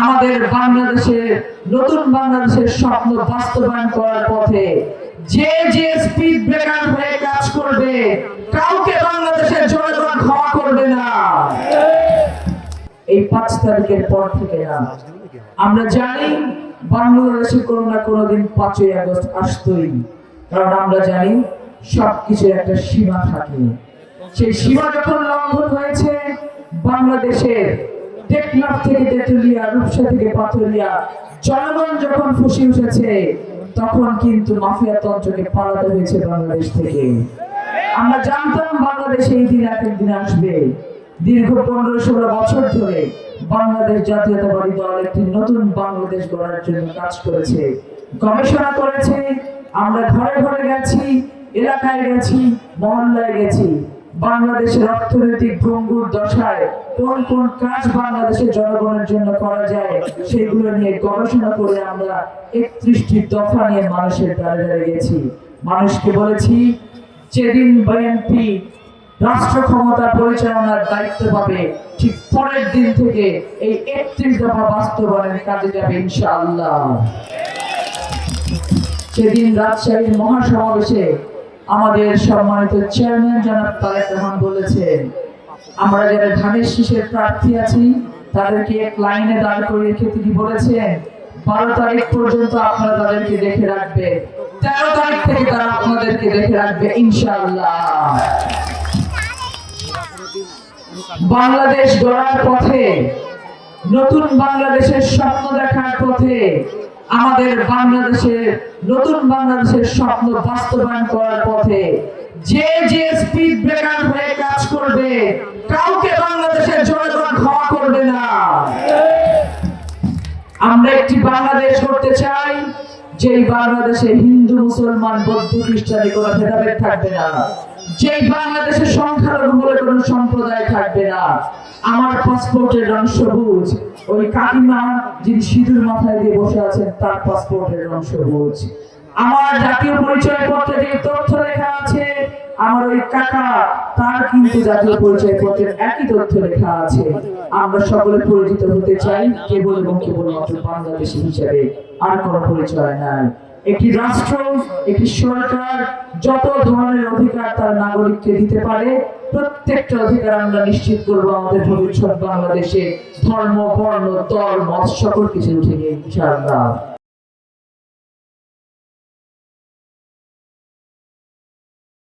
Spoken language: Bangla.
আমাদের বাংলাদেশের নতুন বাংলাদেশের স্বপ্ন বাস্তবায়ন করার পথে যে যে স্পিড ব্রেকার হয়ে কাজ করবে কাউকে বাংলাদেশের জনগণ ক্ষমা করবে না। এই 5 তারিখের পর থেকে না, আমরা জানি বাংলাদেশে কোনো না কোনোদিন 5ই আগস্ট আসতোই, কারণ আমরা জানি সবকিছুর একটা সীমা থাকে। সেই সীমা যখন লঙ্ঘন হয়েছে, বাংলাদেশের টেকনাফ থেকে তেঁতুলিয়া, রূপসা থেকে পাথুরিয়া জনগণ যখন ফুঁসে উঠেছে, তখন কিন্তু মাফিয়া তন্ত্রকে পালাতে হয়েছে বাংলাদেশ থেকে। আমরা জানতাম বাংলাদেশে এই দিন এক একদিন আসবে। দীর্ঘ 15-16 বছর ধরে বাংলাদেশ জাতীয়তাবাদী দল একটি নতুন বাংলাদেশ গড়ার জন্য কাজ করেছে, গবেষণা করেছে। আমরা ঘরে ঘরে গেছি, এলাকায় গেছি, মহল্লায় গেছি। বাংলাদেশের অর্থনৈতিক ভঙ্গুর দশায় কোন কোন কাজ বাংলাদেশের জনগণের জন্য করা যায় সেগুলো নিয়ে গবেষণা করে আমরা 31টি দফা নিয়ে মানুষের দ্বারে দ্বারে গেছি। মানুষকে বলেছি, যেদিন বিএনপি রাষ্ট্র ক্ষমতা পরিচালনার দায়িত্ব পাবে, ঠিক পরের দিন থেকে এই 31 দফা বাস্তবায়নের কাজে যাবে ইনশাআল্লাহ। সেদিন রাজশাহীর মহাসমাবেশে আমাদের সম্মানিত চেয়ারম্যান জনাব তারেক রহমান বলেছেন, আমরা যারা ধানের শীষের প্রার্থী আছি তাদেরকে এক লাইনে দাঁড় করে রেখে তিনি বলেছেন, 12 তারিখ পর্যন্ত আপনারা তাদেরকে দেখে রাখবেন, 13 তারিখ থেকে তারা আপনাদেরকে দেখে রাখবে ইনশাআল্লাহ। বাংলাদেশ গড়ার পথে, নতুন বাংলাদেশের স্বপ্ন দেখার পথে, আমাদের বাংলাদেশের নতুন বাংলাদেশের স্বপ্ন বাস্তবায়ন করার পথে যে যে স্পিড ব্রেকার হয়ে কাজ করবে কাউকে বাংলাদেশের জনগণ ক্ষমা করবে না। আমরা একটি বাংলাদেশ করতে চাই, যেই বাংলাদেশে হিন্দু, মুসলমান, বৌদ্ধ, খ্রিস্টানের কোনো ভেদাভেদ থাকবে না, যেই বাংলাদেশে সংখ্যালঘু বলে কোনো সম্প্রদায় থাকবে না। আমার পাসপোর্টের রং সবুজ, ওই কাকিমা যিনি সিঁদুর মাথায় দিয়ে বসে আছেন তার পাসপোর্টের রং সবুজ। আমার জাতীয় পরিচয় পত্রে যে তথ্য লেখা আছে, আমার ওই কাকা তার কিন্তু জাতীয় পরিচয় পত্রের একই তথ্য লেখা আছে। আমরা সকলে পরিচিত হতে চাই কেবল এবং কেবলমাত্র বাংলাদেশী হিসেবে, আর কোনো পরিচয় নাই। একটি রাষ্ট্র, একটি সরকার যত ধরনের অধিকার তার নাগরিককে দিতে পারে, প্রত্যেকটা অধিকার আমরা নিশ্চিত করবো আমাদের ভবিষ্যৎ বাংলাদেশে ধর্ম, বর্ণ, দল, মত সকল কিছু উঠে গিয়ে ইনশাআল্লাহ।